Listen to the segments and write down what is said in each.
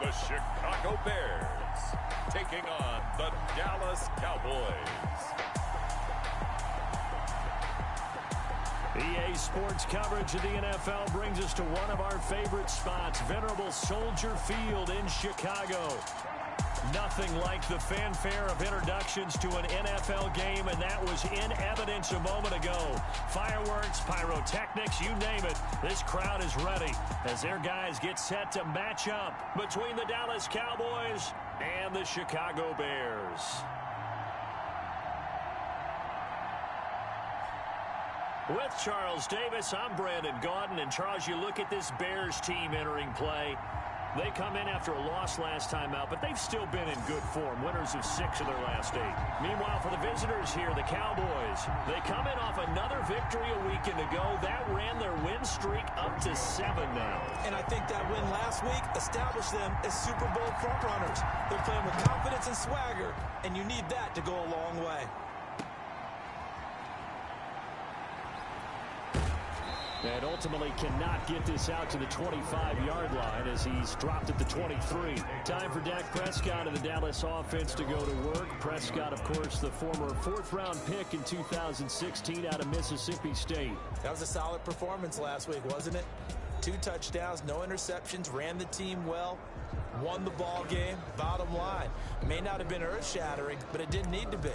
the Chicago Bears taking on the Dallas Cowboys. EA Sports coverage of the NFL brings us to one of our favorite spots, venerable Soldier Field in Chicago. Nothing like the fanfare of introductions to an NFL game, and that was in evidence a moment ago. Fireworks, pyrotechnics, you name it. This crowd is ready as their guys get set to match up between the Dallas Cowboys and the Chicago Bears. With Charles Davis, I'm Brandon Gaudin. And Charles, you look at this Bears team entering play. They come in after a loss last time out, but they've still been in good form, winners of 6 of their last 8. Meanwhile, for the visitors here, the Cowboys, they come in off another victory a weekend ago. That ran their win streak up to 7 now. And I think that win last week established them as Super Bowl frontrunners. They're playing with confidence and swagger, and you need that to go a long way. And ultimately cannot get this out to the 25-yard line as he's dropped at the 23. Time for Dak Prescott of the Dallas offense to go to work. Prescott, of course, the former 4th-round pick in 2016 out of Mississippi State. That was a solid performance last week, wasn't it? 2 touchdowns, no interceptions, ran the team well, won the ball game. Bottom line, may not have been earth-shattering, but it didn't need to be.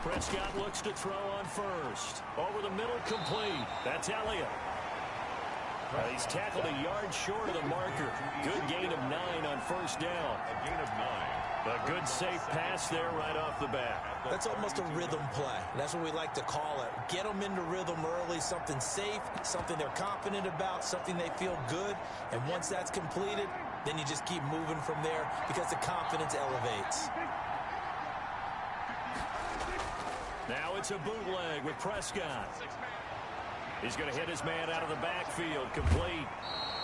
Prescott looks to throw on first. Over the middle, complete. That's Elliott. He's tackled a yard short of the marker. Good gain of 9 on first down. A gain of 9. A good safe pass there right off the bat. That's almost a rhythm play. That's what we like to call it. Get them into rhythm early, something safe, something they're confident about, something they feel good. And once that's completed, then you just keep moving from there because the confidence elevates. Now it's a bootleg with Prescott. He's going to hit his man out of the backfield, complete.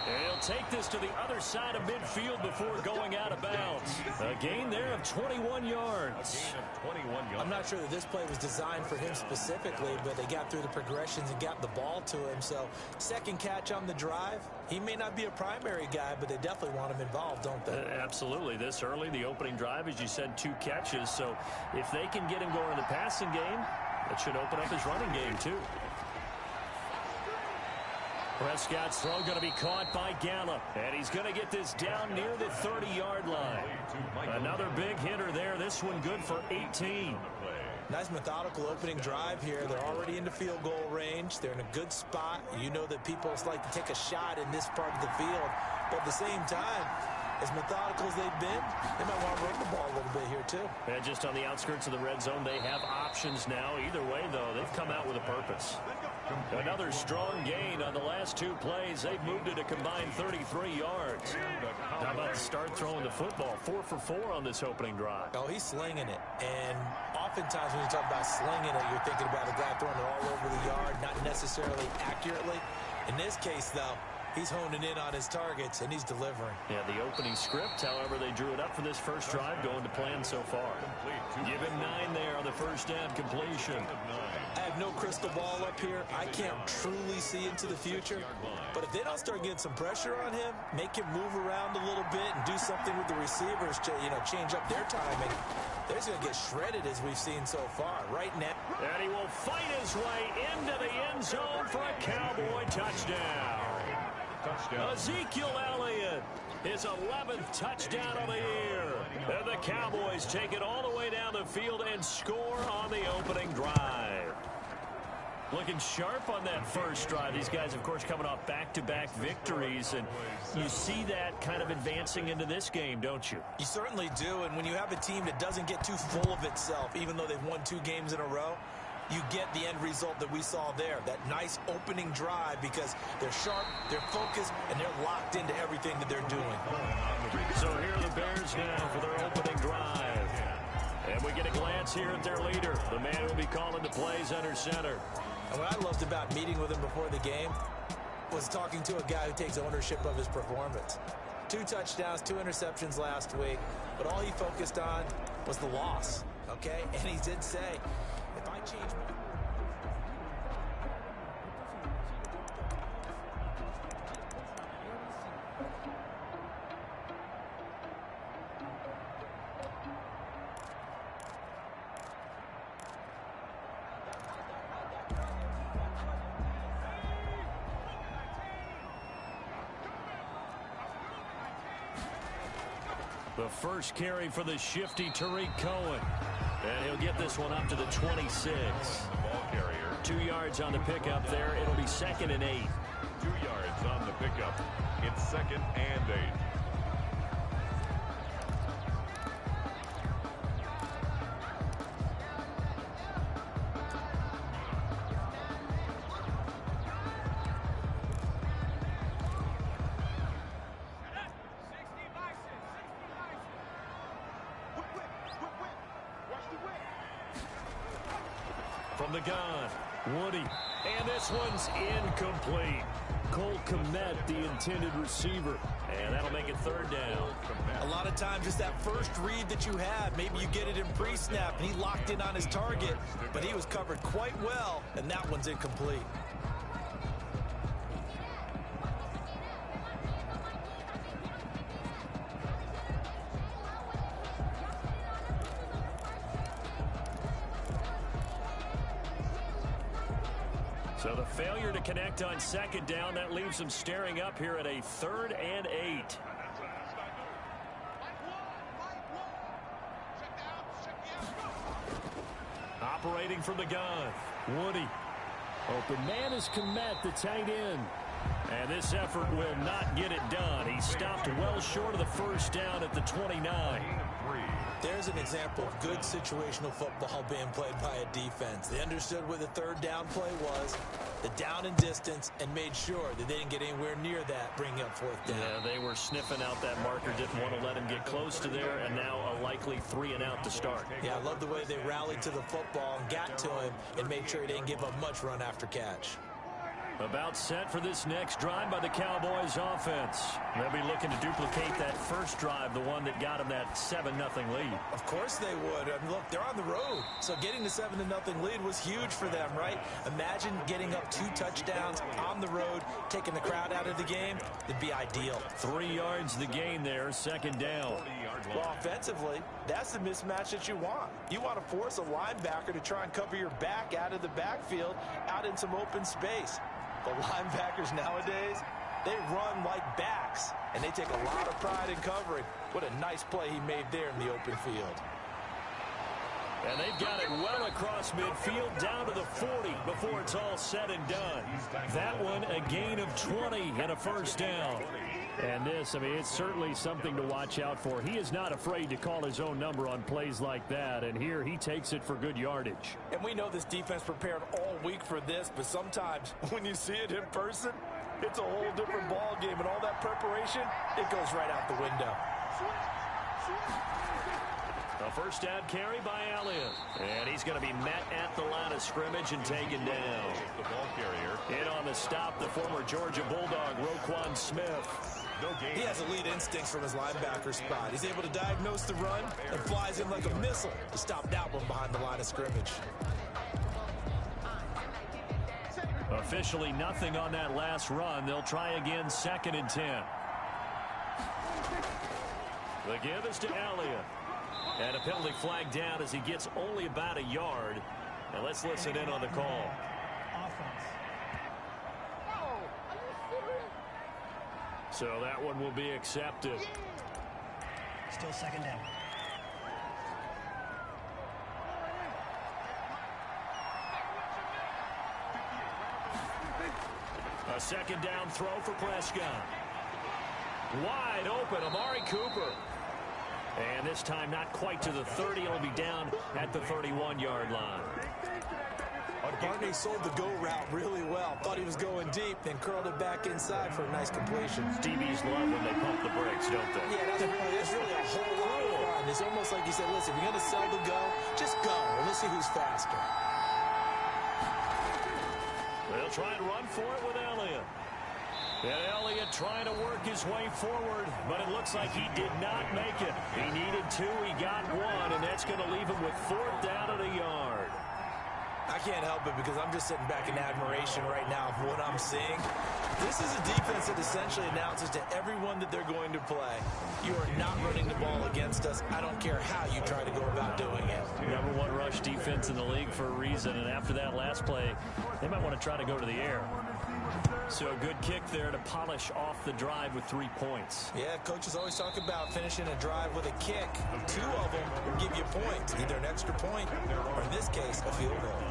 And he'll take this to the other side of midfield before going out of bounds. A gain there of 21 yards. A gain of 21 yards. I'm not sure that this play was designed for him specifically, but they got through the progressions and got the ball to him. So, second catch on the drive. He may not be a primary guy, but they definitely want him involved, don't they? Absolutely. This early, the opening drive, as you said, 2 catches. So, if they can get him going in the passing game, that should open up his running game, too. Prescott's throw going to be caught by Gallup. And he's going to get this down near the 30-yard line. Another big hitter there. This one good for 18. Nice methodical opening drive here. They're already into field goal range. They're in a good spot. You know that people like to take a shot in this part of the field. But at the same time, as methodical as they've been, they might want to run the ball a little bit here, too. And just on the outskirts of the red zone, they have options now. Either way, though, they've come out with a purpose. Another strong gain on the last 2 plays. They've moved it a combined 33 yards. How about the start throwing the football? 4 for 4 on this opening drive. Oh, he's slinging it. And oftentimes when you talk about slinging it, you're thinking about a guy throwing it all over the yard, not necessarily accurately. In this case, though, he's honing in on his targets, and he's delivering. Yeah, the opening script, however, they drew it up for this first drive, going to plan so far. Give him 9 there on the first down completion. I have no crystal ball up here. I can't truly see into the future. But if they don't start getting some pressure on him, make him move around a little bit and do something with the receivers to, change up their timing, they're going to get shredded as we've seen so far. Right now. And he will fight his way into the end zone for a Cowboy touchdown. Ezekiel Elliott, his 11th touchdown of the year. And the Cowboys take it all the way down the field and score on the opening drive. Looking sharp on that first drive. These guys, of course, coming off back-to-back victories. And you see that kind of advancing into this game, don't you? You certainly do. And when you have a team that doesn't get too full of itself, even though they've won 2 games in a row, you get the end result that we saw there, that nice opening drive, because they're sharp, they're focused, and they're locked into everything that they're doing. So here are the Bears now for their opening drive. And we get a glance let's hear it, their leader, the man who will be calling the plays under center. And what I loved about meeting with him before the game was talking to a guy who takes ownership of his performance. 2 touchdowns, 2 interceptions last week, but all he focused on was the loss, okay? And he did say, if I change my... The first carry for the shifty Tariq Cohen. And he'll get this one up to the 26. Ball carrier. 2 yards on the pickup there. It'll be 2nd and 8. 2 yards on the pickup. It's 2nd and 8. From the gun, Woody. And this one's incomplete. Cole Kmet, the intended receiver. And that'll make it 3rd down. A lot of times it's that first read that you have. Maybe you get it in pre-snap, and he locked in on his target, but he was covered quite well, and that one's incomplete. So the failure to connect on 2nd down, that leaves them staring up here at a 3rd and 8. Operating from the gun, Woody. Open man is Kmet, the tight end. And this effort will not get it done. He stopped well short of the 1st down at the 29. There's an example of good situational football being played by a defense. They understood where the 3rd down play was, the down and distance, and made sure that they didn't get anywhere near that, bringing up 4th down. Yeah, they were sniffing out that marker, didn't want to let him get close to there, and now a likely 3 and out to start. Yeah, I love the way they rallied to the football and got to him and made sure he didn't give up much run after catch. About set for this next drive by the Cowboys offense. They'll be looking to duplicate that first drive, the one that got them that 7-0 lead. Of course they would. I mean, look, they're on the road. So getting the 7-0 lead was huge for them, right? Imagine getting up 2 touchdowns on the road, taking the crowd out of the game. It'd be ideal. 3 yards the gain there, 2nd down. Well, offensively, that's the mismatch that you want. You want to force a linebacker to try and cover your back out of the backfield, out in some open space. The linebackers nowadays, they run like backs, and they take a lot of pride in covering. What a nice play he made there in the open field. And they've got it well across midfield down to the 40 before it's all said and done. That one, a gain of 20 and a 1st down. And this, I mean, it's certainly something to watch out for. He is not afraid to call his own number on plays like that, and here he takes it for good yardage. And we know this defense prepared all week for this, but sometimes when you see it in person, it's a whole different ball game, and all that preparation, it goes right out the window. A 1st down carry by Elliott. And he's going to be met at the line of scrimmage and taken down. The ball carrier. In on the stop, the former Georgia Bulldog, Roquan Smith. He has elite instincts from his linebacker spot. He's able to diagnose the run and flies in like a missile to stop that one behind the line of scrimmage. Officially nothing on that last run. They'll try again, 2nd and 10. The give is to Elliott. And a penalty flag down as he gets only about a yard. And let's listen in on the call. So that one will be accepted. Still 2nd down. A 2nd down throw for Prescott. Wide open, Amari Cooper. And this time not quite to the 30. It'll be down at the 31-yard line. Barney sold the go route really well. Thought he was going deep, then curled it back inside for a nice completion. DBs love when they pump the brakes, don't they? Yeah, that's really a whole lot of And it's almost like he said, listen, if you're going to sell the go, just go. And we'll see who's faster. They'll try and run for it with Elliott. And Elliott trying to work his way forward, but it looks like he did not make it. He needed 2, he got 1, and that's going to leave him with 4th down at a yard. I can't help it because I'm just sitting back in admiration right now of what I'm seeing. This is a defense that essentially announces to everyone that they're going to play, you are not running the ball against us. I don't care how you try to go about doing it. Number 1 rush defense in the league for a reason, and after that last play, they might want to try to go to the air. So a good kick there to polish off the drive with 3 points. Yeah, coaches always talk about finishing a drive with a kick. 2 of them will give you points, either an extra point or, in this case, a field goal.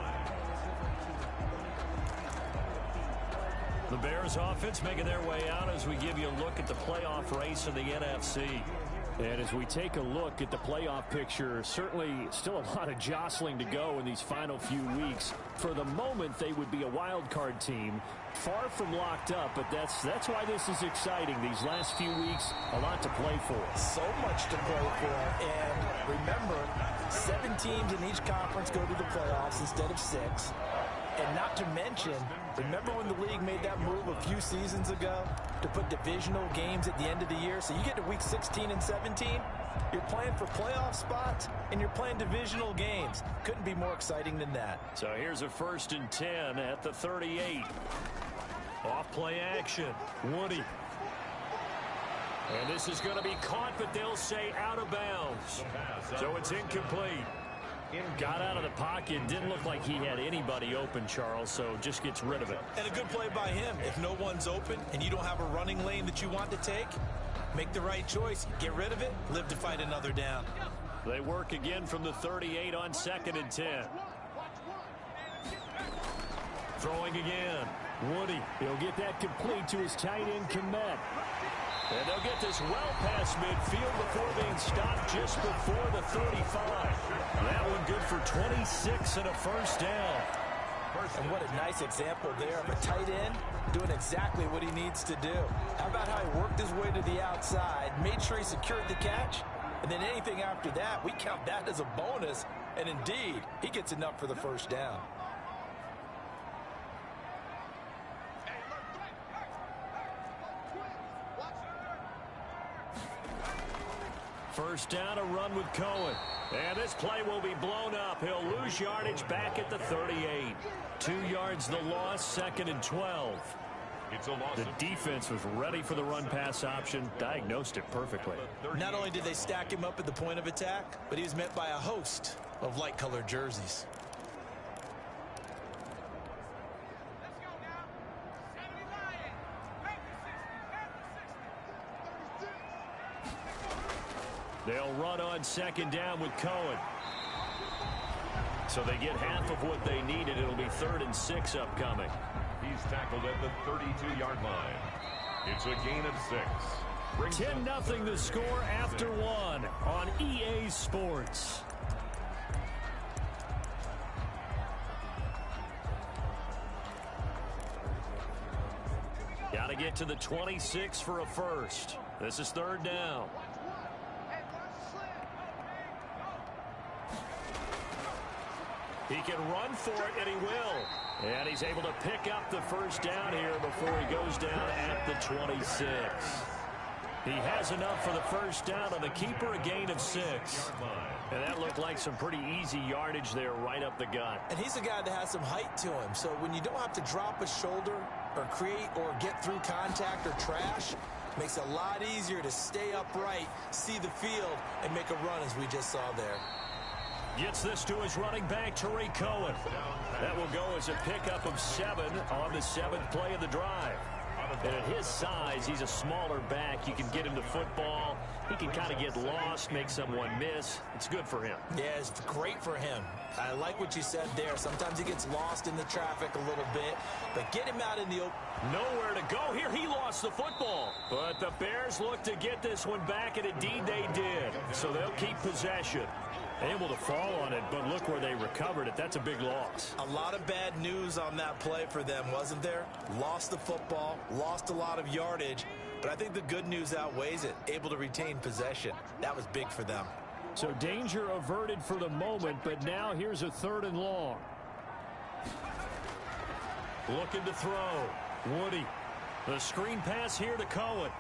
The Bears offense making their way out as we give you a look at the playoff race in the NFC. And as we take a look at the playoff picture, certainly still a lot of jostling to go in these final few weeks. For the moment, they would be a wild card team, far from locked up, but that's why this is exciting. These last few weeks, a lot to play for. So much to play for, and remember, 7 teams in each conference go to the playoffs instead of 6. And not to mention, remember when the league made that move a few seasons ago to put divisional games at the end of the year? So you get to week 16 and 17, you're playing for playoff spots, and you're playing divisional games. Couldn't be more exciting than that. So here's a 1st and 10 at the 38. Off play action. Woody. And this is going to be caught, but they'll say out of bounds. So it's incomplete. Got out of the pocket. Didn't look like he had anybody open, Charles, so just gets rid of it. And a good play by him. If no one's open and you don't have a running lane that you want to take, make the right choice. Get rid of it. Live to fight another down. They work again from the 38 on 2nd and 10. Throwing again. Woody. He'll get that complete to his tight end, Komet. And they'll get this well past midfield before being stopped just before the 35. That one good for 26 and a 1st down. And what a nice example there of a tight end doing exactly what he needs to do. How about how he worked his way to the outside, made sure he secured the catch, and then anything after that, we count that as a bonus. And indeed, he gets enough for the 1st down. First down, a run with Cohen. And this play will be blown up. He'll lose yardage back at the 38. 2 yards the loss, 2nd and 12. The defense was ready for the run-pass option, diagnosed it perfectly. Not only did they stack him up at the point of attack, but he was met by a host of light-colored jerseys. They'll run on 2nd down with Cohen. So they get half of what they needed. It'll be 3rd and 6 upcoming. He's tackled at the 32-yard line. It's a gain of 6. 10-0 the score after 1 on EA Sports. Got to get to the 26 for a 1st. This is 3rd down. He can run for it, and he will. And he's able to pick up the 1st down here before he goes down at the 26. He has enough for the 1st down on the keeper, a gain of 6. And that looked like some pretty easy yardage there right up the gut. And he's a guy that has some height to him. So when you don't have to drop a shoulder or create or get through contact or trash, makes it a lot easier to stay upright, see the field, and make a run as we just saw there. Gets this to his running back, Tariq Cohen. That will go as a pickup of 7 on the 7th play of the drive. And at his size, he's a smaller back. You can get him the football. He can kind of get lost, make someone miss. It's good for him. Yeah, it's great for him. I like what you said there. Sometimes he gets lost in the traffic a little bit, but get him out in the open. Nowhere to go here. He lost the football. But the Bears look to get this one back, and indeed they did. So they'll keep possession. Able to fall on it, but look where they recovered it. That's a big loss. A lot of bad news on that play for them, wasn't there? Lost the football, lost a lot of yardage, but I think the good news outweighs it. Able to retain possession. That was big for them. So danger averted for the moment, but now here's a 3rd and long. Looking to throw. Woody. The screen pass here to Cohen.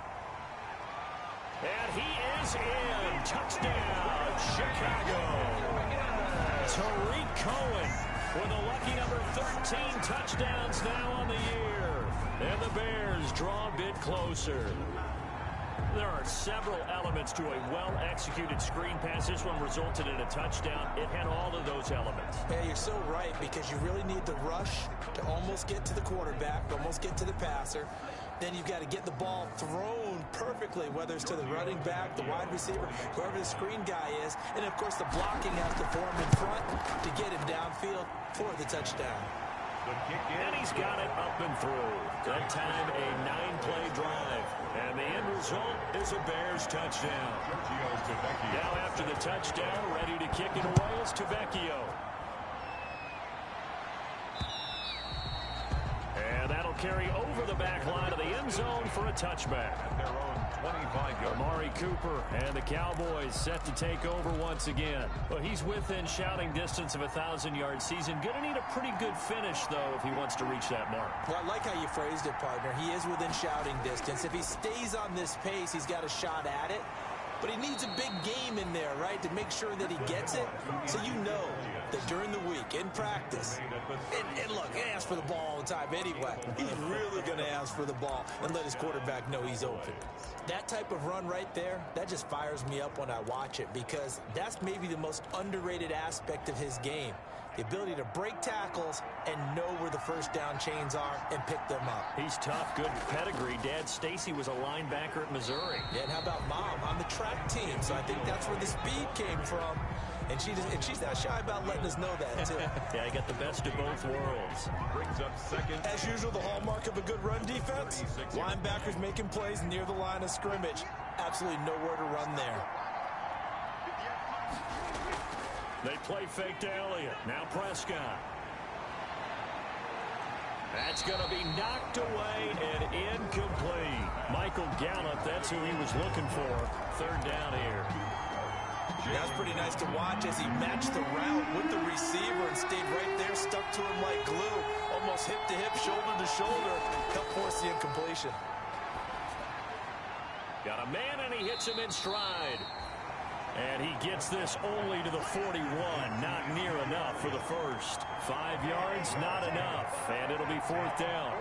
And he is in. Touchdown, Chicago. Tariq Cohen with a lucky number 13 touchdowns now on the year. And the Bears draw a bit closer. There are several elements to a well-executed screen pass. This one resulted in a touchdown. It had all of those elements. Yeah, you're so right, because you really need the rush to almost get to the quarterback, almost get to the passer. Then you've got to get the ball thrown perfectly, whether it's to the running back, the wide receiver, whoever the screen guy is. And, of course, the blocking has to form in front to get him downfield for the touchdown. And he's got it up and through. That time, a 9-play drive. And the end result is a Bears touchdown. Now after the touchdown, ready to kick it away is Tavecchio. And that'll carry over the back line of the end zone for a touchback. Amari Cooper and the Cowboys set to take over once again. Well, he's within shouting distance of a 1,000-yard season. Going to need a pretty good finish, though, if he wants to reach that mark. Well, I like how you phrased it, partner. He is within shouting distance. If he stays on this pace, he's got a shot at it. But he needs a big game in there, right, to make sure that he gets it. So you know that during the week, in practice, and look, he asks for the ball all the time anyway. He's really going to ask for the ball and let his quarterback know he's open. That type of run right there, that just fires me up when I watch it, because that's maybe the most underrated aspect of his game. The ability to break tackles and know where the first down chains are and pick them up. He's tough, good pedigree. Dad Stacy was a linebacker at Missouri. Yeah, and how about Mom on the track team? So I think that's where the speed came from. And she's not shy about letting us know that, too. Yeah, I got the best of both worlds. Brings up second. As usual, the hallmark of a good run defense, linebackers making plays near the line of scrimmage. Absolutely nowhere to run there. They play fake to Elliott. Now Prescott. That's going to be knocked away and incomplete. Michael Gallup, that's who he was looking for. 3rd down here. That's pretty nice to watch as he matched the route with the receiver and stayed right there, stuck to him like glue. Almost hip to hip, shoulder to shoulder. Helped force the incompletion. Got a man and he hits him in stride. And he gets this only to the 41. Not near enough for the first. 5 yards, not enough. And it'll be 4th down.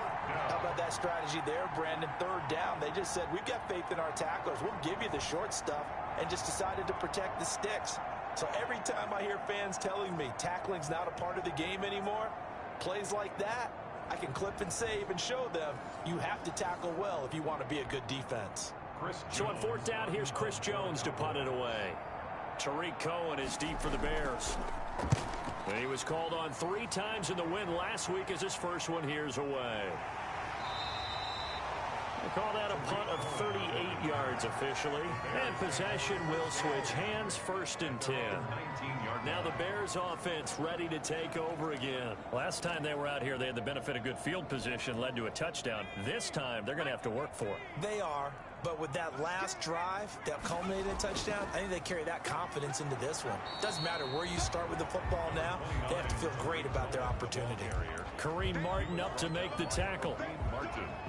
How about that strategy there, Brandon? 3rd down. They just said, we've got faith in our tacklers. We'll give you the short stuff, and just decided to protect the sticks. So every time I hear fans telling me tackling's not a part of the game anymore, plays like that, I can clip and save and show them you have to tackle well if you want to be a good defense. So on 4th down, here's Chris Jones to punt it away. Tariq Cohen is deep for the Bears. He was called on 3 times in the win last week as his first one here's away. We'll call that a punt of 38 yards officially. And possession will switch hands, 1st and 10. Now the Bears offense ready to take over again. Last time they were out here, they had the benefit of good field position, led to a touchdown. This time, they're going to have to work for it. They are. But with that last drive that culminated in a touchdown, I think they carry that confidence into this one. Doesn't matter where you start with the football now. They have to feel great about their opportunity. Kareem Martin up to make the tackle.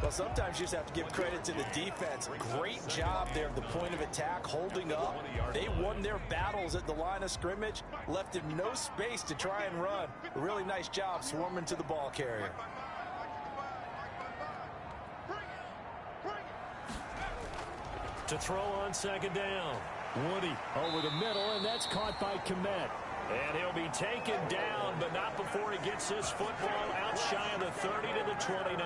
Well, sometimes you just have to give credit to the defense. Great job there at the point of attack, holding up. They won their battles at the line of scrimmage, left him no space to try and run. A really nice job swarming to the ball carrier. To throw on 2nd down. Woody over the middle, and that's caught by Kmet. And he'll be taken down, but not before he gets his football out shy of the 30 to the 29.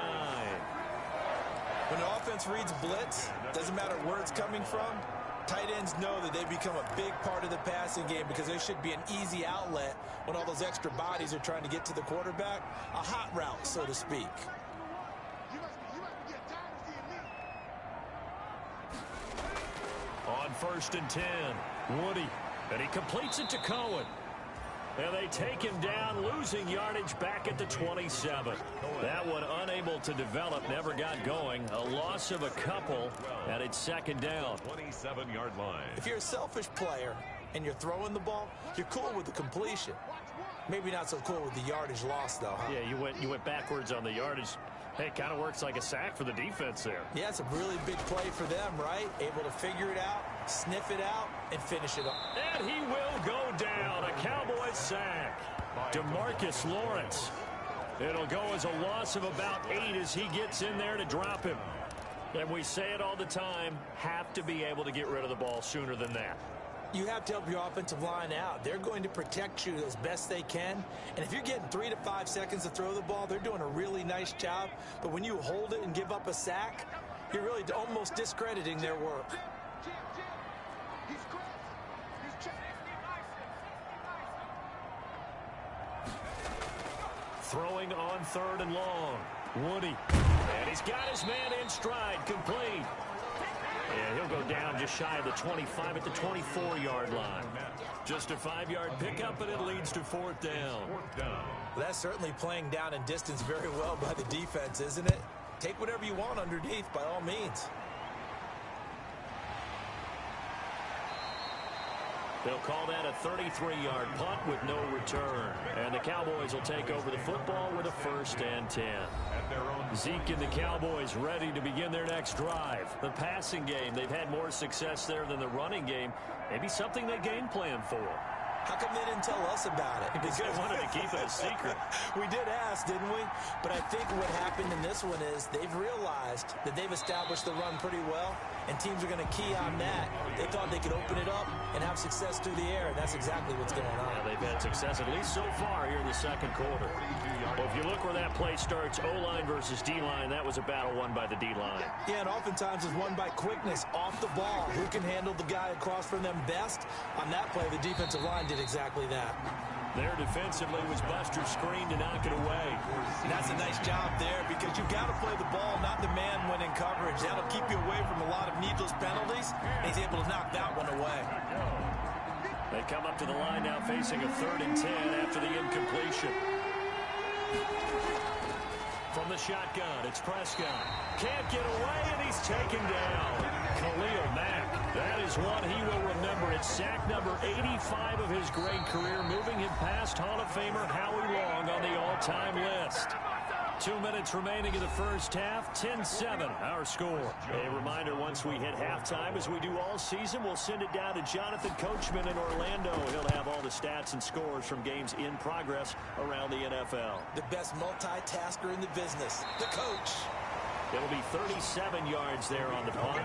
When the offense reads blitz, doesn't matter where it's coming from, tight ends know that they become a big part of the passing game because there should be an easy outlet when all those extra bodies are trying to get to the quarterback. A hot route, so to speak. On 1st and 10, Woody, and he completes it to Cohen. And they take him down, losing yardage back at the 27. That one unable to develop, never got going. A loss of a couple, and it's 2nd down. 27-yard line. If you're a selfish player, and you're throwing the ball, you're cool with the completion. Maybe not so cool with the yardage loss, though, huh? Yeah, you went backwards on the yardage. Hey, it kind of works like a sack for the defense there. Yeah, it's a really big play for them, right? Able to figure it out, sniff it out, and finish it up. And he will go down. A Cowboys sack. DeMarcus Lawrence. It'll go as a loss of about 8 as he gets in there to drop him. And we say it all the time, have to be able to get rid of the ball sooner than that. You have to help your offensive line out. They're going to protect you as best they can. And if you're getting 3 to 5 seconds to throw the ball, they're doing a really nice job. But when you hold it and give up a sack, you're really almost discrediting their work. Throwing on 3rd and long. Woody. And he's got his man in stride. Complete. And he'll go down just shy of the 25 at the 24-yard line. Just a 5-yard pickup, and it leads to 4th down. Well, that's certainly playing down in distance very well by the defense, isn't it? Take whatever you want underneath, by all means. They'll call that a 33-yard punt with no return. And the Cowboys will take over the football with a 1st and 10. Zeke and the Cowboys ready to begin their next drive. The passing game, they've had more success there than the running game. Maybe something they game plan for. How come they didn't tell us about it? Because they wanted to keep it a secret. We did ask, didn't we? But I think what happened in this one is they've realized that they've established the run pretty well, and teams are going to key on that. They thought they could open it up and have success through the air, and that's exactly what's going on. Yeah, they've had success, at least so far, here in the 2nd quarter. Well, if you look where that play starts, O-line versus D-line, that was a battle won by the D-line. Yeah, and oftentimes it's won by quickness, off the ball. Who can handle the guy across from them best? On that play, the defensive line did exactly that. There defensively was Buster's screen to knock it away. And that's a nice job there because you've got to play the ball, not the man when in coverage. That'll keep you away from a lot of needless penalties. And he's able to knock that one away. They come up to the line now facing a 3rd and 10 after the incompletion. From the shotgun, it's Prescott. Can't get away, and he's taken down. Khalil Mack. That is one he will remember. It's sack number 85 of his great career, moving him past Hall of Famer Howie Long on the all-time list. 2 minutes remaining in the 1st half, 10-7, our score. A reminder, once we hit halftime, as we do all season, we'll send it down to Jonathan Coachman in Orlando. He'll have all the stats and scores from games in progress around the NFL. The best multitasker in the business, the coach. It'll be 37 yards there on the punt.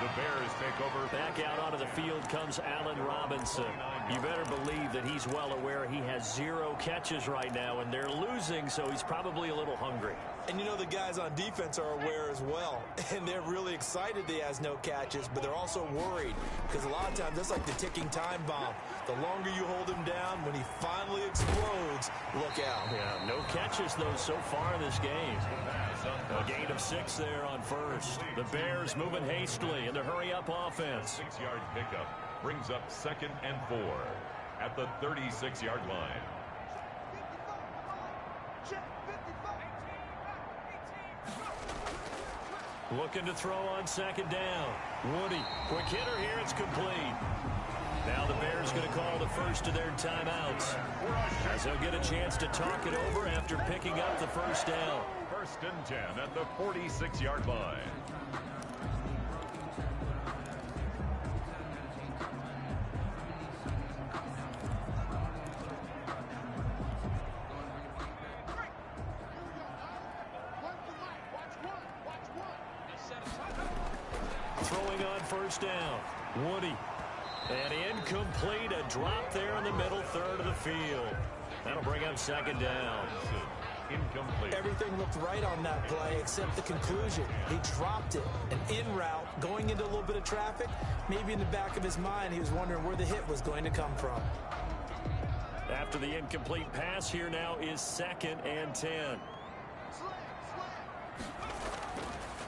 The Bears take over. Back out onto the field comes Allen Robinson. You better believe that he's well aware he has 0 catches right now, and they're losing, so he's probably a little hungry. And you know the guys on defense are aware as well. And they're really excited he has no catches, but they're also worried. Because a lot of times, that's like the ticking time bomb. The longer you hold him down, when he finally explodes, look out. Yeah, no catches, though, so far in this game. A gain of 6 there on 1st. The Bears moving hastily in the hurry-up offense. 6-yard pickup brings up 2nd and 4 at the 36-yard line. Looking to throw on 2nd down. Woody, quick hitter here, it's complete. Now the Bears going to call the first of their timeouts, as they'll get a chance to talk it over after picking up the 1st down. 1st and 10 at the 46-yard line. Throwing on 1st down. Woody. And incomplete. A drop there in the middle 3rd of the field. That'll bring up 2nd down. Incomplete. Everything looked right on that play except the conclusion. He dropped it. An in route going into a little bit of traffic. Maybe in the back of his mind he was wondering where the hit was going to come from. After the incomplete pass, here now is 2nd and 10.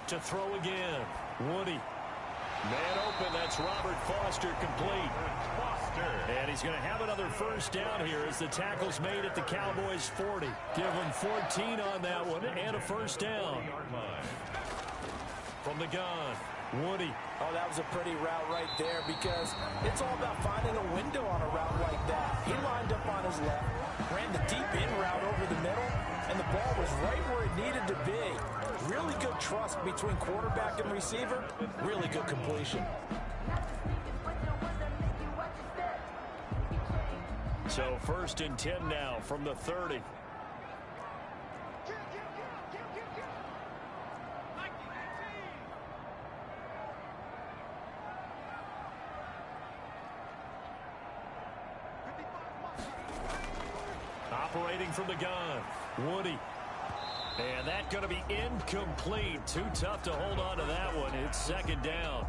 To throw again. Woody. Man open, that's Robert Foster, complete. And he's going to have another 1st down here as the tackle's made at the Cowboys 40. Give him 14 on that one and a 1st down. From the gun, Woody. Oh, that was a pretty route right there because it's all about finding a window on a route like that. He lined up on his left, ran the deep in route over the middle, and the ball was right where it needed to be. Really good trust between quarterback and receiver. Really good completion. So 1st and 10 now from the 30. Operating from the gun, Woody. And that's going to be incomplete. Too tough to hold on to that one. It's 2nd down.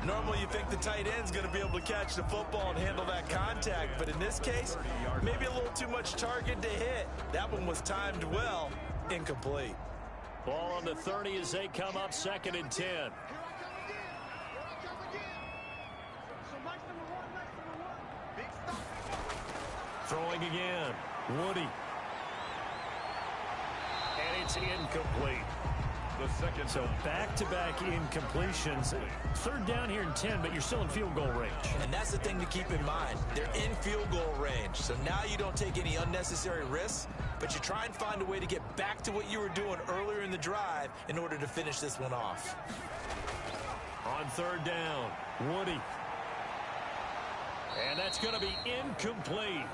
Normally you think the tight end's going to be able to catch the football and handle that contact, but in this case, maybe a little too much target to hit. That one was timed well. Incomplete. Ball on the 30 as they come up 2nd and 10. Throwing again, Woody. And it's incomplete. So back-to-back incompletions. 3rd down here and 10, but you're still in field goal range. And that's the thing to keep in mind. They're in field goal range. So now you don't take any unnecessary risks, but you try and find a way to get back to what you were doing earlier in the drive in order to finish this one off. On 3rd down, Woody. And that's going to be incomplete.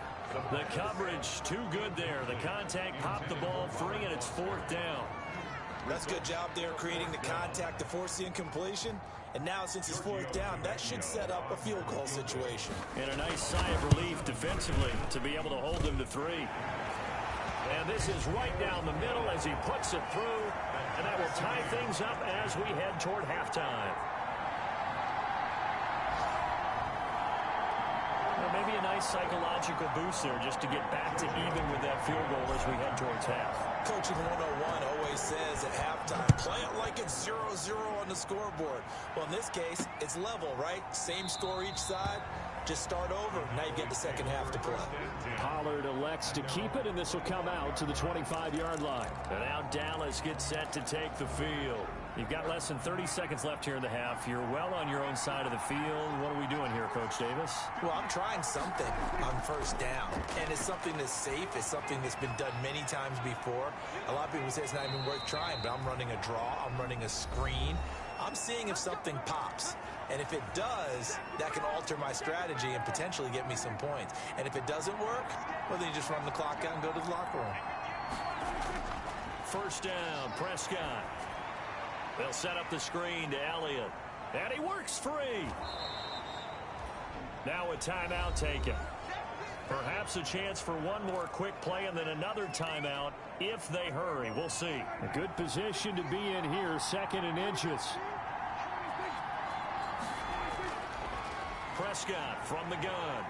The coverage too good there. The contact popped the ball free, and it's 4th down. That's a good job there creating the contact to force the incompletion. And now since it's 4th down, that should set up a field goal situation. And a nice sigh of relief defensively to be able to hold them to 3. And this is right down the middle as he puts it through. And that will tie things up as we head toward halftime. Maybe a nice psychological boost there just to get back to even with that field goal as we head towards half. Coaching 101 always says at halftime, play it like it's 0-0 on the scoreboard. Well, in this case, it's level, right? Same score each side. Just start over. Now you get the second half to play. Pollard elects to keep it, and this will come out to the 25-yard line. And now Dallas gets set to take the field. You've got less than 30 seconds left here in the half. You're well on your own side of the field. What are we doing here, Coach Davis? Well, I'm trying something on 1st down. And it's something that's safe. It's something that's been done many times before. A lot of people say it's not even worth trying, but I'm running a draw. I'm running a screen. I'm seeing if something pops. And if it does, that can alter my strategy and potentially get me some points. And if it doesn't work, well, then you just run the clock out and go to the locker room. 1st down, Prescott. They'll set up the screen to Elliott. And he works free. Now a timeout taken. Perhaps a chance for one more quick play and then another timeout if they hurry. We'll see. A good position to be in here, 2nd and inches. Prescott from the gun.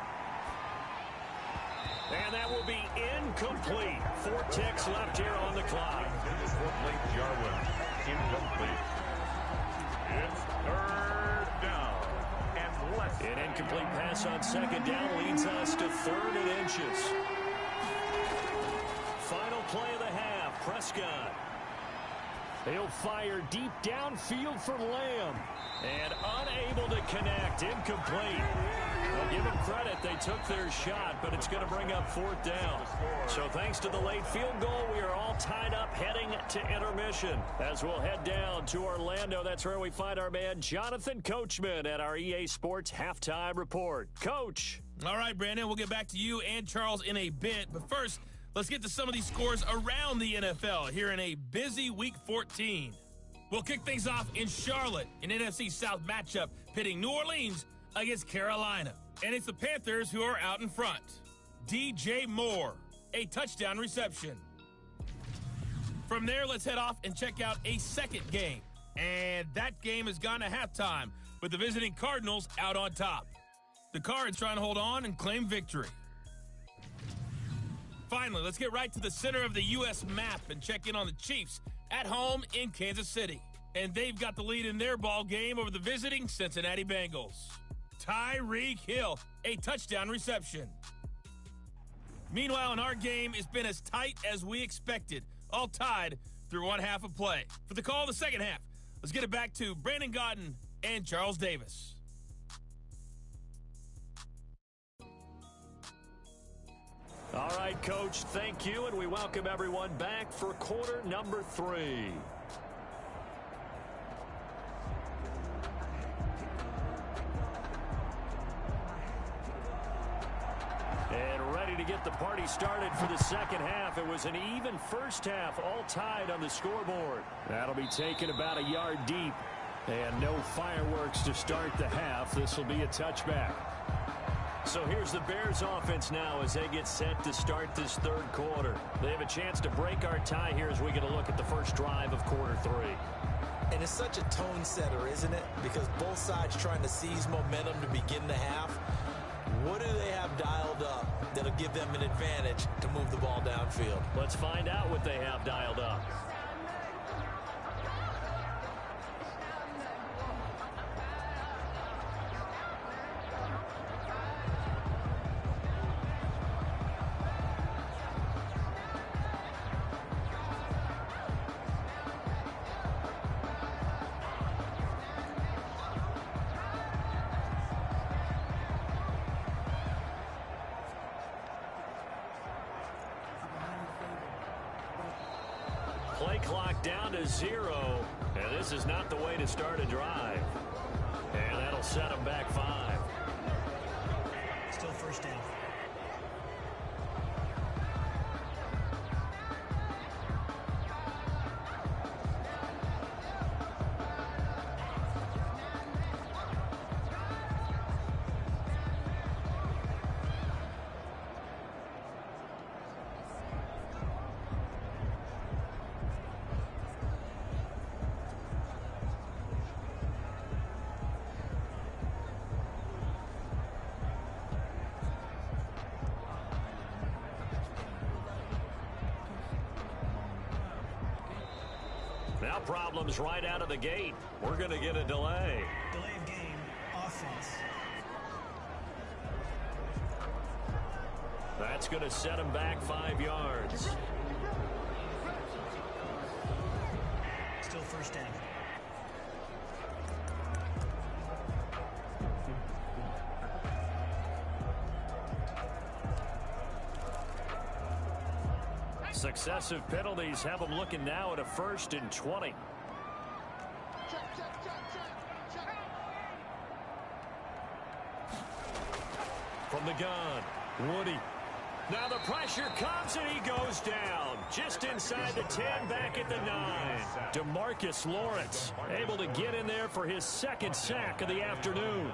And that will be incomplete. 4 ticks left here on the clock. Jarwin. Incomplete. It's 3rd down and less. An incomplete pass on 2nd down leads us to 3rd and inches. Final play of the half. Prescott. He'll fire deep downfield for Lamb. And unable to connect. Incomplete. I'll give them credit. They took their shot, but it's going to bring up 4th down. So thanks to the late field goal, we are all tied up heading to intermission. As we'll head down to Orlando, that's where we find our man Jonathan Coachman at our EA Sports Halftime Report. Coach. All right, Brandon, we'll get back to you and Charles in a bit. But first, let's get to some of these scores around the NFL here in a busy Week 14. We'll kick things off in Charlotte, an NFC South matchup pitting New Orleans against Carolina. And it's the Panthers who are out in front. DJ Moore, a touchdown reception. From there, let's head off and check out a second game. And that game has gone to halftime with the visiting Cardinals out on top. The Cards trying to hold on and claim victory. Finally, let's get right to the center of the U.S. map and check in on the Chiefs at home in Kansas City. And they've got the lead in their ball game over the visiting Cincinnati Bengals. Tyreek Hill, a touchdown reception. Meanwhile, in our game, it's been as tight as we expected, all tied through one half of play. For the call of the second half, Let's get it back to Brandon Gaudin and Charles Davis. All right, Coach, thank you, and we welcome everyone back for quarter number 3. And ready to get the party started for the second half. It was an even first half, all tied on the scoreboard. That'll be taken about a yard deep. And no fireworks to start the half. This will be a touchback. So here's the Bears offense now as they get set to start this third quarter. They have a chance to break our tie here as we get a look at the first drive of quarter 3. And it's such a tone setter, isn't it? Because both sides trying to seize momentum to begin the half. What do they have dialed up that'll give them an advantage to move the ball downfield? Let's find out what they have dialed up. Play clock down to 0, and this is not the way to start a drive. And that'll set them back 5. Still first down. Now problems right out of the gate. We're going to get a delay. Delay of game, offense. That's going to set him back 5 yards. Still first down. Successive penalties have them looking now at a 1st and 20. From the gun, Woody. Now the pressure comes and he goes down. Just inside the 10, back at the 9. DeMarcus Lawrence able to get in there for his 2nd sack of the afternoon.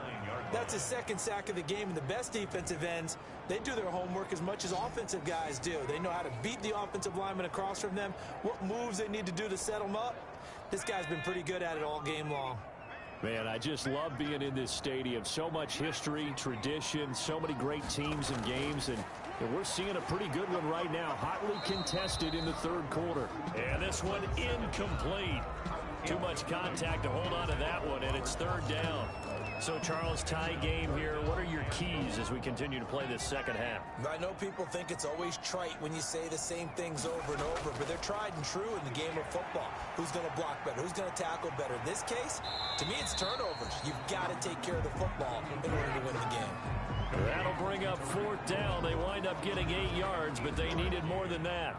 That's his 2nd sack of the game, and the best defensive ends, they do their homework as much as offensive guys do. They know how to beat the offensive lineman across from them, what moves they need to do to set them up. This guy's been pretty good at it all game long. Man, I just love being in this stadium. So much history, tradition, so many great teams and games, and we're seeing a pretty good one right now, hotly contested in the 3rd quarter. And this one incomplete. Too much contact to hold on to that one, and it's 3rd down. So, Charles, tie game here. What are your keys as we continue to play this second half? I know people think it's always trite when you say the same things over and over, but they're tried and true in the game of football. Who's going to block better? Who's going to tackle better? In this case, to me, it's turnovers. You've got to take care of the football in order to win the game. That'll bring up 4th down. They wind up getting 8 yards, but they needed more than that.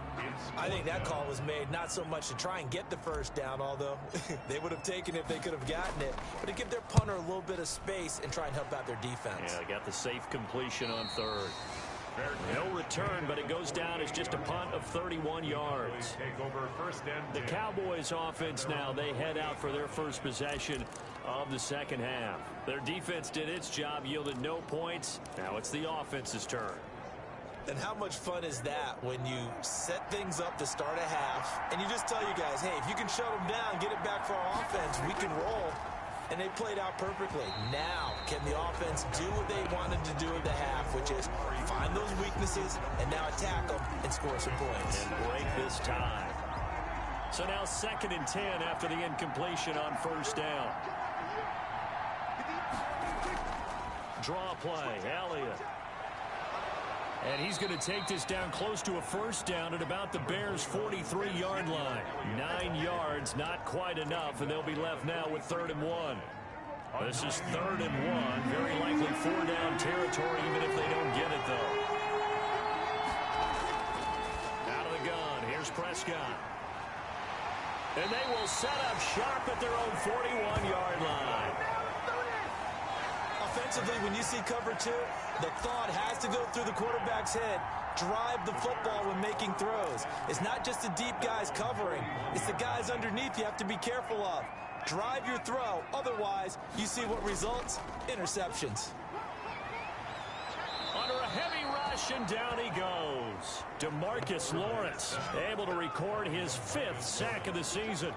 I think that call was made not so much to try and get the 1st down, although they would have taken it if they could have gotten it, but to give their punter a little bit of space and try and help out their defense. Yeah, they got the safe completion on 3rd. No return, but it goes down as just a punt of 31 yards. The Cowboys offense now, they head out for their first possession of the second half. Their defense did its job, yielded no points. Now it's the offense's turn. And how much fun is that when you set things up to start a half and you just tell you guys, hey, if you can shut them down, get it back for our offense, we can roll. And they played out perfectly. Now, can the offense do what they wanted to do at the half, which is find those weaknesses and now attack them and score some points. And break this tie. So now 2nd and 10 after the incompletion on 1st down. Draw play, Elliott. And he's going to take this down close to a first down at about the Bears' 43-yard line. 9 yards, not quite enough, and they'll be left now with 3rd and 1. This is 3rd and 1. Very likely 4-down territory, even if they don't get it, though. Out of the gun, here's Prescott. And they will set up sharp at their own 41-yard line. Offensively, when you see cover 2, the thought has to go through the quarterback's head. Drive the football when making throws. It's not just the deep guys covering. It's the guys underneath you have to be careful of. Drive your throw. Otherwise, you see what results? Interceptions. Under a heavy rush, and down he goes. DeMarcus Lawrence able to record his 5th sack of the season.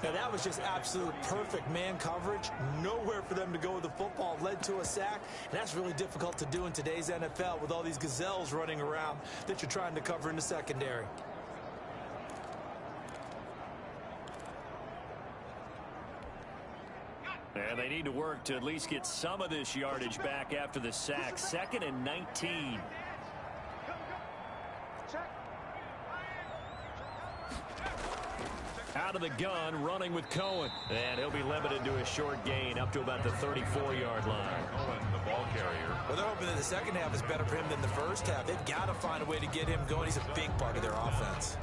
Now, that was just absolute perfect man coverage. Nowhere for them to go with the football. Led to a sack. And that's really difficult to do in today's NFL with all these gazelles running around that you're trying to cover in the secondary. And they need to work to at least get some of this yardage back after the sack. 2nd and 19. Out of the gun, running with Cohen. And he'll be limited to a short gain up to about the 34-yard line. Cohen, the ball carrier. Well, they're hoping that the second half is better for him than the first half. They've got to find a way to get him going. He's a big part of their offense.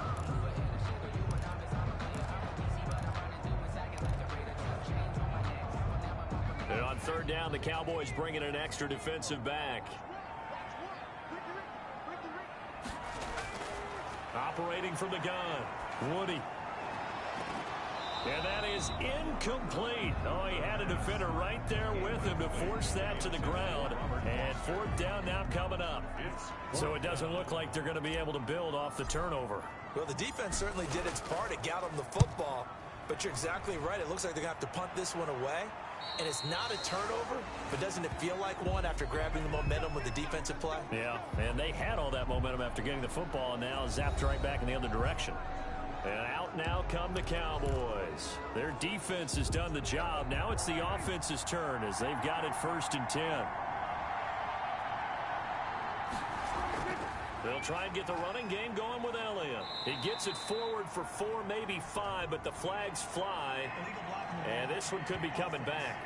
And on 3rd down, the Cowboys bring in an extra defensive back. Operating from the gun, Woody. And that is incomplete. Oh, he had a defender right there with him to force that to the ground. And 4th down now coming up. So it doesn't look like they're going to be able to build off the turnover. Well, the defense certainly did its part. It got them the football. But you're exactly right. It looks like they're going to have to punt this one away. And it's not a turnover, but doesn't it feel like one after grabbing the momentum with the defensive play? Yeah, and they had all that momentum after getting the football, and now zapped right back in the other direction. And out now come the Cowboys. Their defense has done the job. Now it's the offense's turn as they've got it 1st and 10. They'll try and get the running game going with Elliott. He gets it forward for 4, maybe 5, but the flags fly. And this one could be coming back.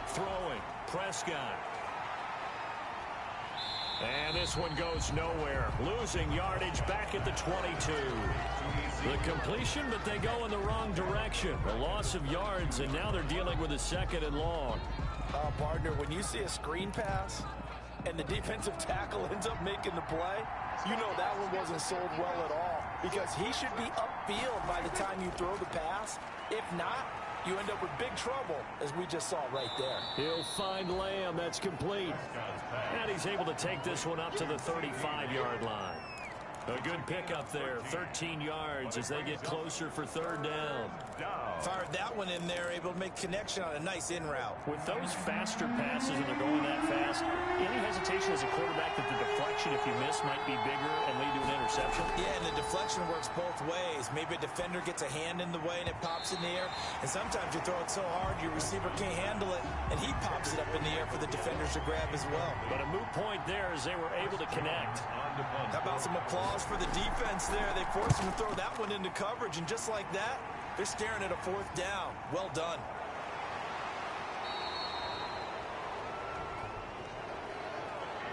Throwing, Prescott. And this one goes nowhere. Losing yardage back at the 22. The completion, but they go in the wrong direction. A loss of yards, and now they're dealing with a 2nd and long. Partner, when you see a screen pass and the defensive tackle ends up making the play, you know that one wasn't sold well at all. Because he should be upfield by the time you throw the pass. If not, you end up with big trouble, as we just saw right there. He'll find Lamb. That's complete. And he's able to take this one up to the 35-yard line. A good pickup there, 13 yards as they get closer for 3rd down. Fired that one in there, able to make connection on a nice in route. With those faster passes and they're going that fast, any hesitation as a quarterback that the deflection, if you miss, might be bigger and lead to an interception? Yeah, and the deflection works both ways. Maybe a defender gets a hand in the way and it pops in the air. And sometimes you throw it so hard your receiver can't handle it, and he pops it up in the air for the defenders to grab as well. But a moot point there as they were able to connect. How about some applause for the defense there? They forced him to throw that one into coverage, and just like that, they're staring at a 4th down. Well done.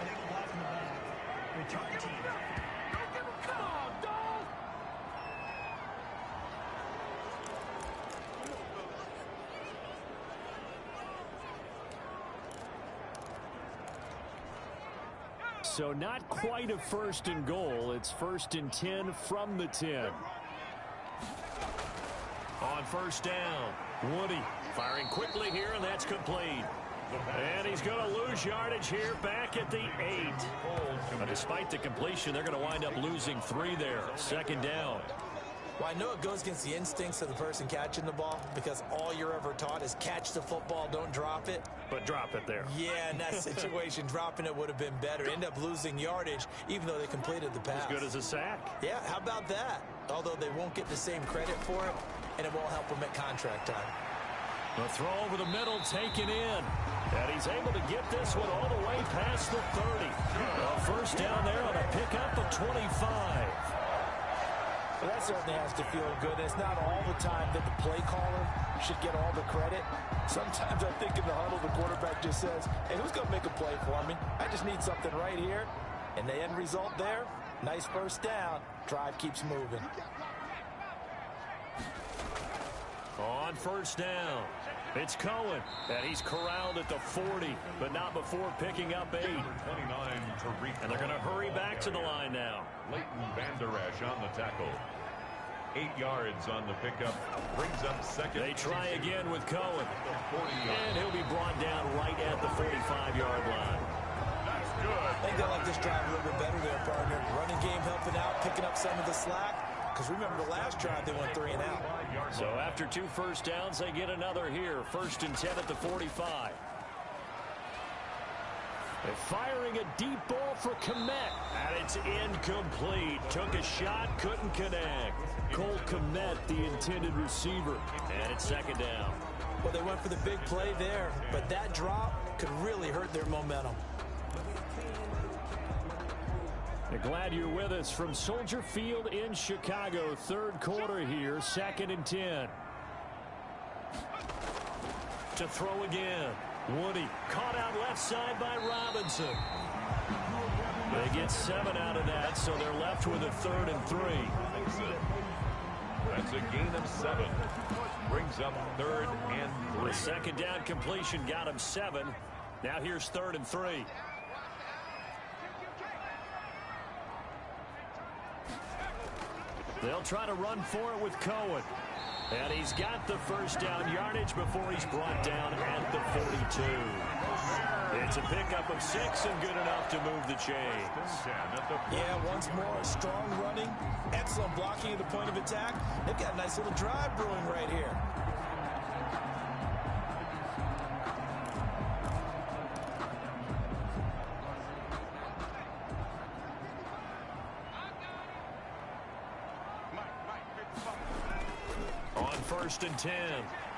Illegal block in the back. Return team. Come on, dog! So not quite a 1st and goal. It's 1st and 10 from the 10. On 1st down, Woody firing quickly here, and that's complete. And he's going to lose yardage here back at the 8. But despite the completion, they're going to wind up losing 3 there. 2nd down. Well, I know it goes against the instincts of the person catching the ball because all you're ever taught is catch the football, don't drop it. But drop it there. Yeah, in that situation, dropping it would have been better. End up losing yardage, even though they completed the pass. As good as a sack. Yeah, how about that? Although they won't get the same credit for it, and it won't help them at contract time. The throw over the middle taken in. And he's able to get this one all the way past the 30. A first down there on a pickup of 25. Well, that certainly has to feel good. It's not all the time that the play caller should get all the credit. Sometimes I think in the huddle, the quarterback just says, hey, who's going to make a play for me? I just need something right here. And the end result there, nice first down. Drive keeps moving. On first down, it's Cohen, and he's corralled at the 40, but not before picking up 8. And they're going to hurry back to the line now. Leighton Vander Esch on the tackle. 8 yards on the pickup. Brings up second. They try again with Cohen. And he'll be brought down right at the 45-yard line. That's good. I think they like this drive a little bit better there, partner. Running game helping out, picking up some of the slack. Because remember the last drive, they went 3 and out. So after 2 first downs, they get another here. 1st and 10 at the 45. They're firing a deep ball for Kmet. And it's incomplete. Took a shot, couldn't connect. Cole Kmet, the intended receiver. And it's 2nd down. Well, they went for the big play there, but that drop could really hurt their momentum. We're glad you're with us from Soldier Field in Chicago. 3rd quarter here, 2nd and 10. To throw again. Woody caught out left side by Robinson. They get 7 out of that, so they're left with a 3rd and 3. That's a gain of 7. Brings up 3rd and 3. The 2nd down completion got him 7. Now here's 3rd and 3. They'll try to run for it with Cohen. And he's got the first down yardage before he's brought down at the 42. It's a pickup of 6 and good enough to move the chains. Yeah, once more, strong running, excellent blocking at the point of attack. They've got a nice little drive brewing right here. On 1st and 10,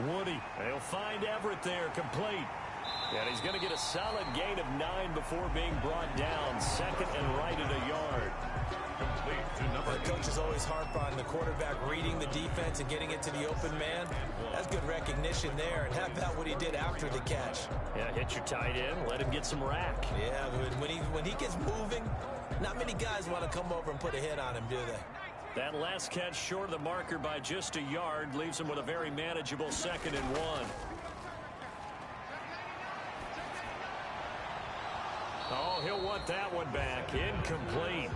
Woody. They'll find Everett there, complete. And he's going to get a solid gain of 9 before being brought down. 2nd and right at a yard. Complete to number 8. The coaches always harp on the quarterback reading the defense and getting it to the open man. That's good recognition there. And how about what he did after the catch? Yeah, hit your tight end, let him get some rack. Yeah, when he gets moving, not many guys want to come over and put a hit on him, do they? That last catch short of the marker by just a yard leaves him with a very manageable 2nd and 1. Oh, he'll want that one back. Incomplete.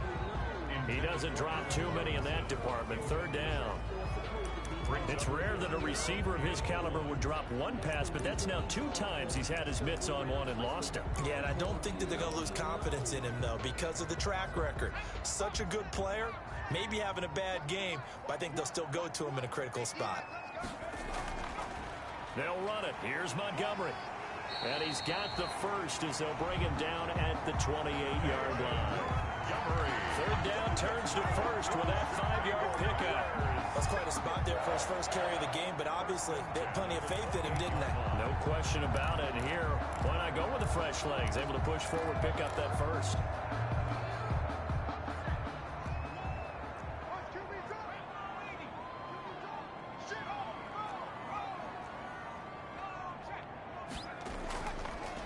He doesn't drop too many in that department. 3rd down. It's rare that a receiver of his caliber would drop one pass, but that's now 2 times he's had his mitts on one and lost him. Yeah, and I don't think that they're going to lose confidence in him, though, because of the track record. Such a good player, maybe having a bad game, but I think they'll still go to him in a critical spot. They'll run it. Here's Montgomery. And he's got the first as they'll bring him down at the 28-yard line. 3rd down turns to 1st with that 5-yard pickup. That's quite a spot there for his first carry of the game, but obviously they had plenty of faith in him, didn't they? No question about it. And here, why not go with the fresh legs? Able to push forward, pick up that first.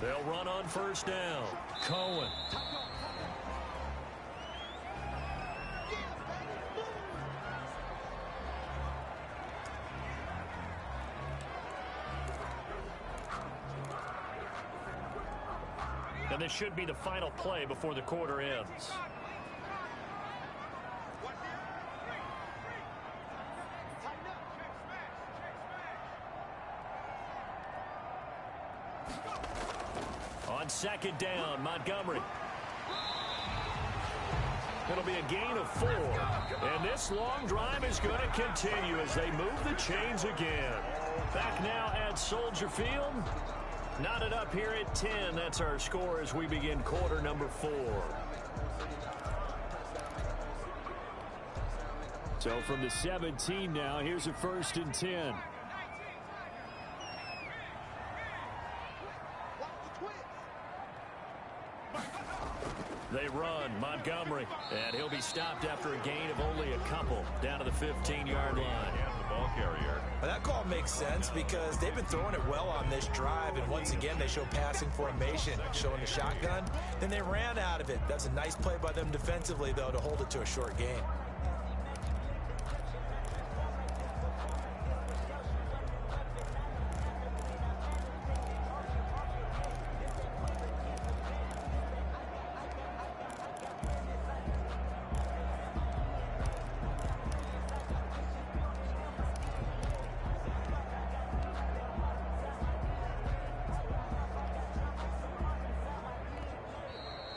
They'll run on 1st down. Cohen. And this should be the final play before the quarter ends. On 2nd down, Montgomery. It'll be a gain of 4. And this long drive is going to continue as they move the chains again. Back now at Soldier Field. Knotted up here at 10. That's our score as we begin quarter number 4. So from the 17 now, here's a 1st and 10. They run, Montgomery, and he'll be stopped after a gain of only a couple down to the 15-yard line. The ball carrier. Well, that call makes sense because they've been throwing it well on this drive, and once again they show passing formation, showing the shotgun. Then they ran out of it. That's a nice play by them defensively, though, to hold it to a short gain.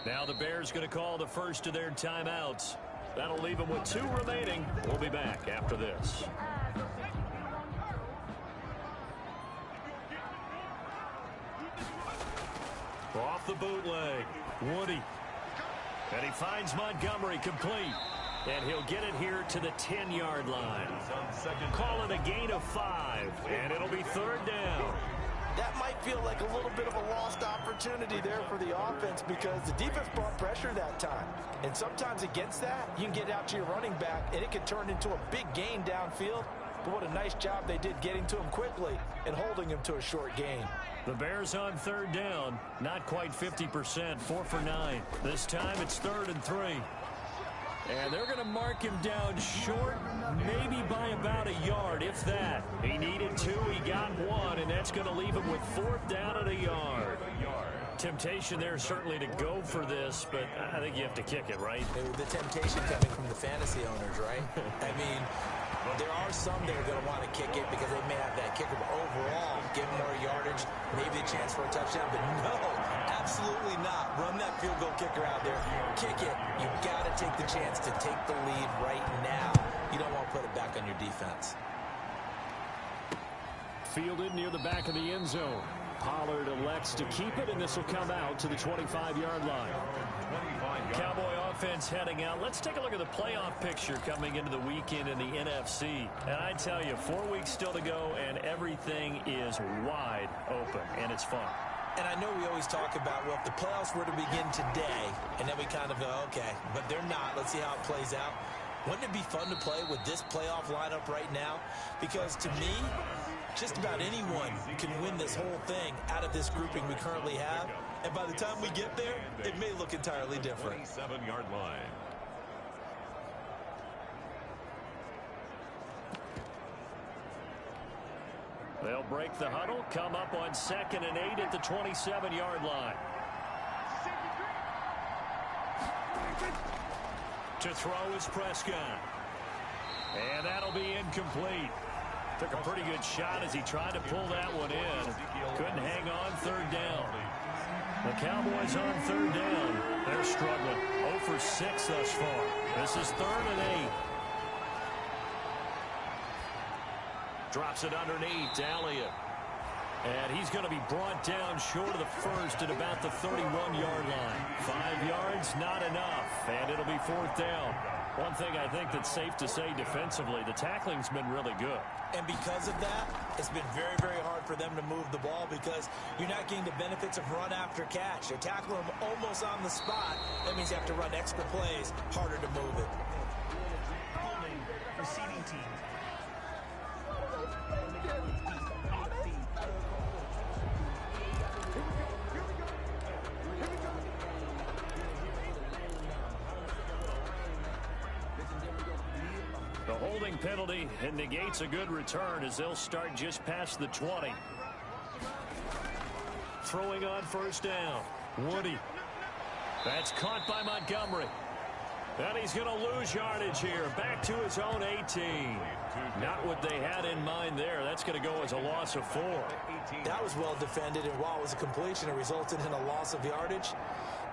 Now the Bears going to call the first of their timeouts. That'll leave them with 2 remaining. We'll be back after this. Off the bootleg, Woody. And he finds Montgomery complete. And he'll get it here to the 10-yard line. Call it a gain of 5. And it'll be 3rd down. That might feel like a little bit of a lost opportunity there for the offense because the defense brought pressure that time. And sometimes against that, you can get out to your running back, and it can turn into a big gain downfield. But what a nice job they did getting to him quickly and holding him to a short gain. The Bears on 3rd down. Not quite 50%, 4 for 9. This time it's 3rd and 3. And they're going to mark him down short, maybe by about a yard, if that. He needed 2, he got 1, and that's going to leave him with 4th down at a yard. Temptation there certainly to go for this, but I think you have to kick it, right? The temptation coming from the fantasy owners, right? I mean, there are some that are going to want to kick it because they may have that kicker, but overall, give them more yardage, maybe a chance for a touchdown, but no, absolutely not. Run that field goal kicker out there. Kick it. You've got to take the chance to take the lead right now. You don't want to put it back on your defense. Fielded near the back of the end zone. Pollard elects to keep it, and this will come out to the 25-yard line. Cowboy offense heading out. Let's take a look at the playoff picture coming into the weekend in the NFC. And I tell you, 4 weeks still to go, and everything is wide open, and it's fun. And I know we always talk about, well, if the playoffs were to begin today, and then we kind of go, okay, but they're not. Let's see how it plays out. Wouldn't it be fun to play with this playoff lineup right now? Because to me, just about anyone can win this whole thing out of this grouping we currently have. And by the time we get there, it may look entirely different. 27-yard line. They'll break the huddle, come up on 2nd and 8 at the 27-yard line. To throw is Prescott. And that'll be incomplete. Took a pretty good shot as he tried to pull that one in. Couldn't hang on 3rd down. The Cowboys on 3rd down. They're struggling. 0 for 6 thus far. This is 3rd and 8. Drops it underneath to Elliott. And he's going to be brought down short of the first at about the 31-yard line. 5 yards, not enough. And it'll be 4th down. One thing I think that's safe to say defensively, the tackling's been really good. And because of that, it's been very, very hard for them to move the ball because you're not getting the benefits of run after catch. They're tackling them almost on the spot. That means you have to run extra plays, harder to move it. Holding receiving team. The holding penalty negates a good return as they'll start just past the 20. Throwing on 1st down. Woody. That's caught by Montgomery. And he's going to lose yardage here. Back to his own 18. Not what they had in mind there. That's going to go as a loss of 4. That was well defended, and while it was a completion, it resulted in a loss of yardage.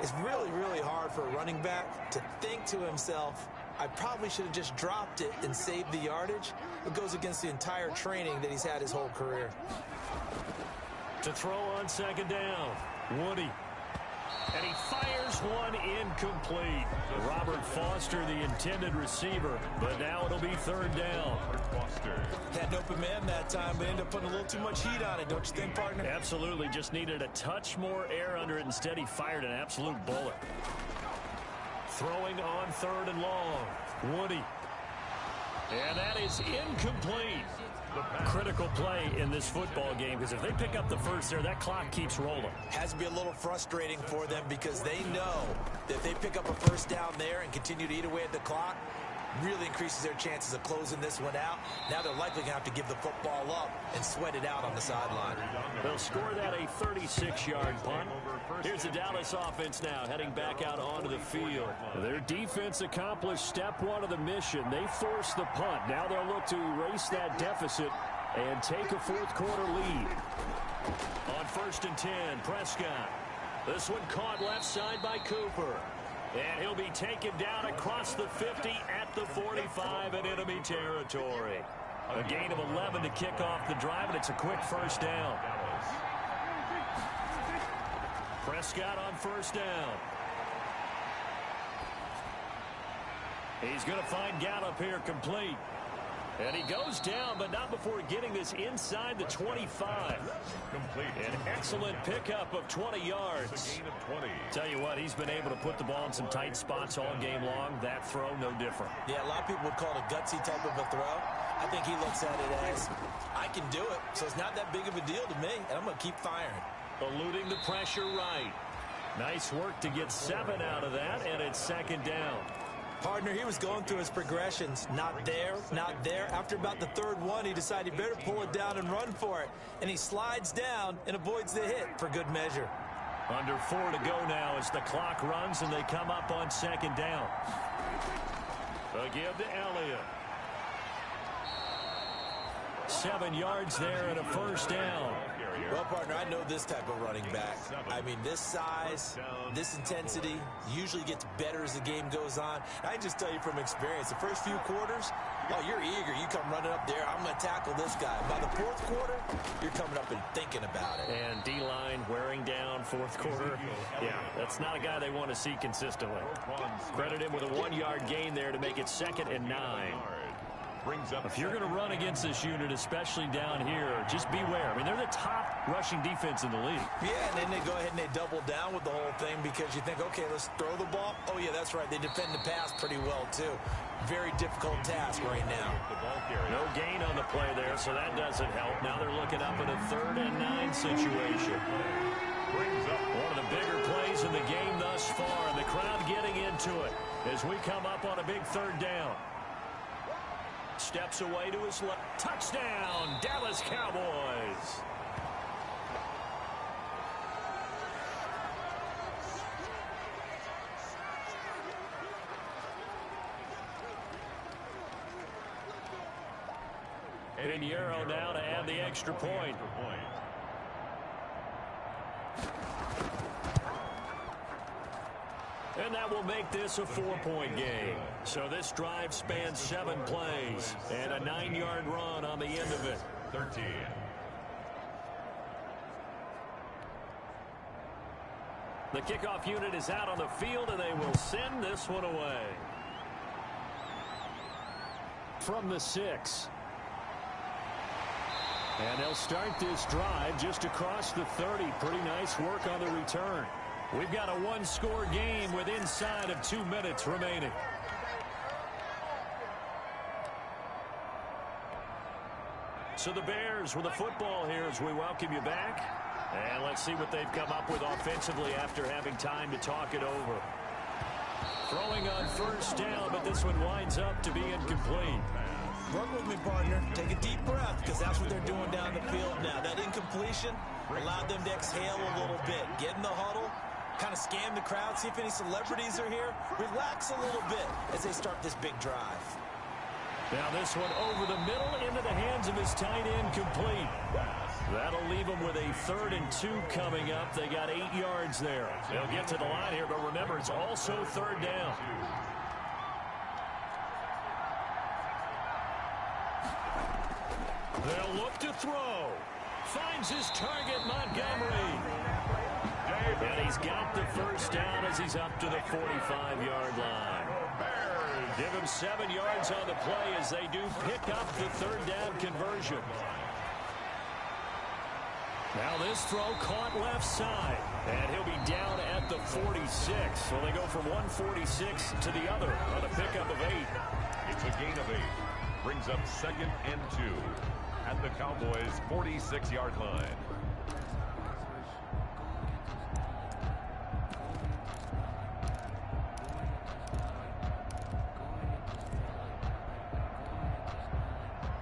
It's really, really hard for a running back to think to himself, I probably should have just dropped it and saved the yardage. It goes against the entire training that he's had his whole career. To throw on second down, Woody. And he fires one incomplete. Robert Foster, the intended receiver, but now it'll be third down. Had an open man that time, but ended up putting a little too much heat on it, don't you think, partner? Absolutely, just needed a touch more air under it. Instead, he fired an absolute bullet. Throwing on third and long, Woody. And that is incomplete. Critical play in this football game, because if they pick up the first there, that clock keeps rolling. Has to be a little frustrating for them because they know that if they pick up a first down there and continue to eat away at the clock, really increases their chances of closing this one out. Now they're likely going to have to give the football up and sweat it out on the sideline. They'll score that a 36-yard punt. Here's the Dallas offense now heading back out onto the field. Their defense accomplished step one of the mission. They forced the punt. Now they'll look to erase that deficit and take a fourth-quarter lead. On 1st and 10, Prescott. This one caught left side by Cooper. And he'll be taken down across the 50 at the 45 in enemy territory. A gain of 11 to kick off the drive, and it's a quick first down. Prescott on first down. He's going to find Gallup here complete. And he goes down, but not before getting this inside the 25. An excellent pickup of 20 yards. Tell you what, he's been able to put the ball in some tight spots all game long. That throw, no different. Yeah, a lot of people would call it a gutsy type of a throw. I think he looks at it as, I can do it, so it's not that big of a deal to me, and I'm going to keep firing. Eluding the pressure right. Nice work to get 7 out of that, and it's second down. Partner, he was going through his progressions. Not there, not there. After about the third one, he decided he better pull it down and run for it. And he slides down and avoids the hit for good measure. Under 4 to go now as the clock runs and they come up on second down. A give to Elliott. 7 yards there and a first down. Well, partner, I know this type of running back. I mean, this size, this intensity usually gets better as the game goes on. I can just tell you from experience, the first few quarters, oh, you're eager. You come running up there, I'm going to tackle this guy. By the fourth quarter, you're coming up and thinking about it. And D-line wearing down fourth quarter. Yeah, that's not a guy they want to see consistently. Credit him with a 1-yard gain there to make it 2nd and 9. If you're going to run against this unit, especially down here, just beware. I mean, they're the top rushing defense in the league. Yeah, and then they go ahead and they double down with the whole thing because you think, okay, let's throw the ball. Oh, yeah, that's right. They defend the pass pretty well, too. Very difficult task right now. No gain on the play there, so that doesn't help. Now they're looking up at a 3rd and 9 situation. One of the bigger plays in the game thus far, and the crowd getting into it as we come up on a big 3rd down. Steps away to his left. Touchdown, Dallas Cowboys. Pinheiro now to add the extra point. And that will make this a 4-point game. So this drive spans 7 plays and a 9-yard run on the end of it. 13. The kickoff unit is out on the field, and they will send this one away. From the 6. And they'll start this drive just across the 30. Pretty nice work on the return. We've got a 1-score game with inside of 2 minutes remaining. So the Bears with the football here as we welcome you back. And let's see what they've come up with offensively after having time to talk it over. Throwing on first down, but this one winds up to be incomplete. Run with me, partner. Take a deep breath, because that's what they're doing down the field now. That incompletion allowed them to exhale a little bit. Get in the huddle, kind of scan the crowd, see if any celebrities are here. Relax a little bit as they start this big drive. Now this one over the middle into the hands of his tight end complete. That'll leave them with a 3rd and 2 coming up. They got 8 yards there. They'll get to the line here, but remember, it's also 3rd down. They'll look to throw. Finds his target, Montgomery. And he's got the 1st down as he's up to the 45-yard line. Give him 7 yards on the play as they do pick up the 3rd down conversion. Now this throw caught left side. And he'll be down at the 46. So they go from 146 to the other on a pickup of 8. It's a gain of 8. Brings up 2nd and 2 at the Cowboys' 46-yard line.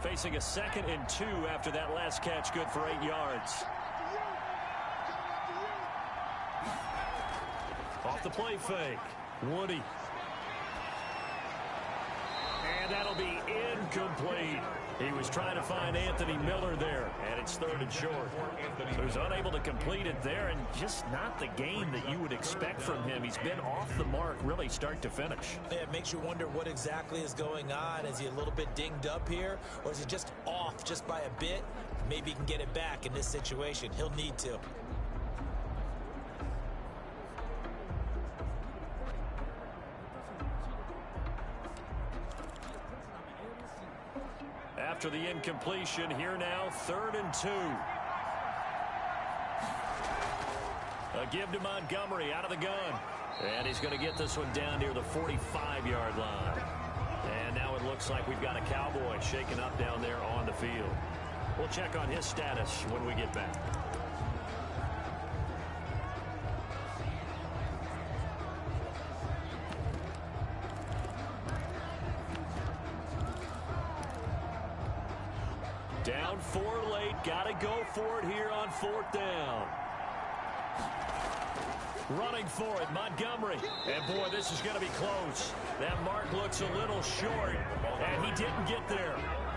Facing a 2nd and 2 after that last catch, good for 8 yards. Off the play fake, Woody. And that'll be incomplete. He was trying to find Anthony Miller there, and it's 3rd and short. So he's unable to complete it there, and just not the game that you would expect from him. He's been off the mark, really, start to finish. Yeah, it makes you wonder what exactly is going on. Is he a little bit dinged up here, or is he just off just by a bit? Maybe he can get it back in this situation. He'll need to. After the incompletion, here now, 3rd and 2. A give to Montgomery out of the gun. And he's going to get this one down near the 45-yard line. And now it looks like we've got a Cowboy shaken up down there on the field. We'll check on his status when we get back. Down 4 late. Got to go for it here on 4th down. Running for it, Montgomery. And, boy, this is going to be close. That mark looks a little short, and he didn't get there.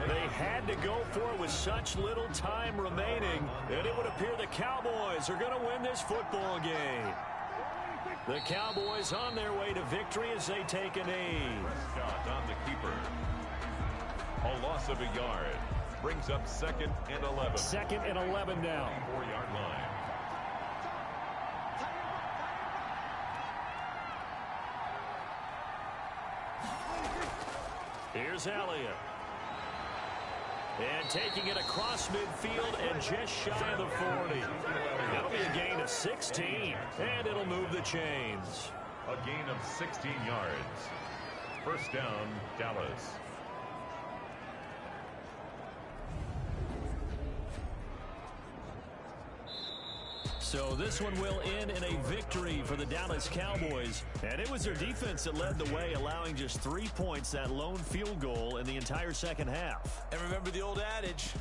They had to go for it with such little time remaining, and it would appear the Cowboys are going to win this football game. The Cowboys on their way to victory as they take a knee. Shot on the keeper. A loss of a yard. Brings up 2nd and 11. 2nd and 11 now. 4-yard line. Here's Elliott. And taking it across midfield and just shy of the 40. That'll be a gain of 16. And it'll move the chains. A gain of 16 yards. 1st down, Dallas. So this one will end in a victory for the Dallas Cowboys. And it was their defense that led the way, allowing just 3 points, that lone field goal in the entire 2nd half. And remember the old adage,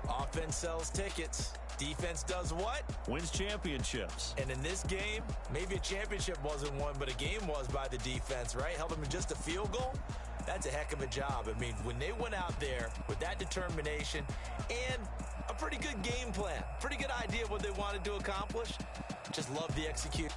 offense sells tickets. Defense does what? Wins championships. And in this game, maybe a championship wasn't won, but a game was by the defense, right? Held them to just a field goal. That's a heck of a job. I mean, when they went out there with that determination and a pretty good game plan, pretty good idea of what they wanted to accomplish, just love the execution.